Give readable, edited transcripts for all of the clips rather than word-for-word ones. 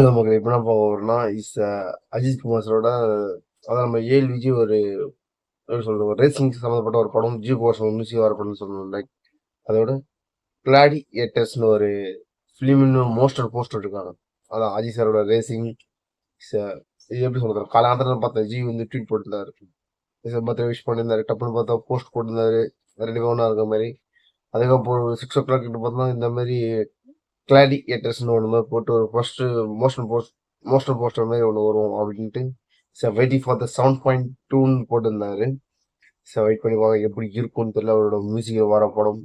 நமக்கு எப்ப என்ன போறோம்னா இஸ் அஜித் குமார் சாரோட அதான் நம்ம ஏழு விஜய் ஒரு எப்படி சொல்றது ஒரு ரேசிங் சம்மந்தப்பட்ட ஒரு படம் ஜி கோஷம் மியூசிக் வர படம்னு சொல்லணும் லைக் அதோட கிளாடி ஏட்டர்ஸ்னு ஒரு ஃபிலிம்னு போஸ்டர் இருக்காங்க. அதான் அஜித் சாரோட ரேசிங் இது எப்படி சொல்றது காலாந்திரம் பார்த்தா ஜி வந்து ட்வீட் போட்டிருந்தாரு. பர்த்டே விஷ் பண்ணியிருந்தாரு. டப்புன்னு பார்த்தா போஸ்ட் போட்டிருந்தாரு. ரெண்டு ஒன்றா இருக்க மாதிரி. அதுக்கப்புறம் ஒரு 6 o'clock கிட்ட பார்த்தா இந்த மாதிரி கிளாடி ஏட்டர்ஸ்னு ஒன்று மாதிரி போட்டு ஒரு ஃபர்ஸ்ட் மோஷனல் போஸ்டர் மாதிரி ஒன்று வரும் அப்படின்ட்டு வெயிட்டிங் ஃபார் த 7.2ன்னு போட்டிருந்தாரு. வெயிட் பண்ணி பார்க்க எப்படி இருக்கும்னு தெரியல. அவரோட மியூசிக் வர படம்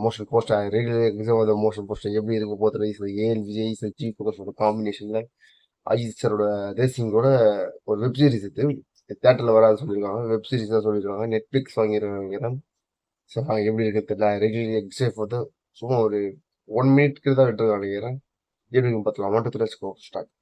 motion poster regular motion poster எப்படி இருக்க போகிறது ஏஎல் விஜய் ஜி பிரகாஷோட காம்பினேஷனில் அஜித் சாரோட ரேசிங்கோட ஒரு வெப் சீரிஸ் இது தேட்டரில் வராது சொல்லியிருக்காங்க. வெப் சீரிஸ் தான் சொல்லியிருக்காங்க. நெட்ஃப்ளிக்ஸ் வாங்கியிருக்காங்க. ஸோ எப்படி இருக்கு தெரியல. ரெகுலர் எக்ஸைட் வந்து சும்மா ஒரு 1 minute தான் விட்டுருக்காங்க நினைக்கிறேன். எப்படி பார்த்துலாம். மட்டும் வச்சுக்கோ ஸ்டார்ட்.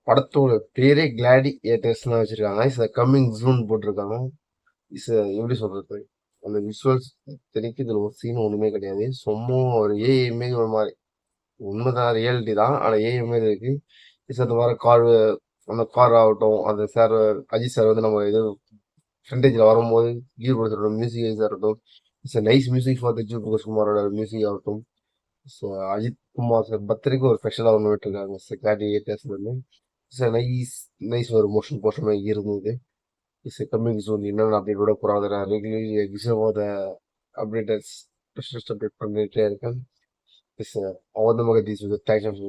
படத்தோட பேரே கிளாடி ஏட்டர்ஸ்லாம் வச்சிருக்காங்க. கம்மிங் ஜூன் போட்டிருக்காங்க. எப்படி சொல்றது அந்த விஷுவல்ஸ் தெரிவிக்க இதுல ஒரு சீன் ஒண்ணுமே கிடையாது. சும்மா ஒரு ஏஐமே ஒரு மாதிரி உண்மைதான் ரியாலிட்டி தான். ஆனா ஏஐமே இருக்கு. அந்த மாதிரி அந்த கார் ஆகட்டும் அந்த சார் அஜித் சார் வந்து நம்ம இது ஃப்ரண்டேஜில் வரும்போது கீர் கொடுத்துருவோட மியூசிக் இருக்கட்டும். நைஸ் மியூசிக் ஃபார் ஜி குமாரோட மியூசிக் ஆகட்டும். அஜித் குமார் சார் பர்த்டேக்கு ஒரு ஸ்பெஷலாக ஒன்று விட்டுருக்காங்க. கிளாடி ஏட்டர்ஸ் வந்து நைஸ் நைஸ் ஒரு மோஷன் போஸ்டர் மாதிரி இருந்தது. கம்மிங் சூன் என்னென்ன அப்டேட்டோட போகிறாங்க ரெகுலர்லி எக்ஸாமோட அப்டேட்டர்ஸ் அப்டேட் பண்ணிட்டே இருக்கேன். அவன் மகதீஸ் தேங்க்ஸ்.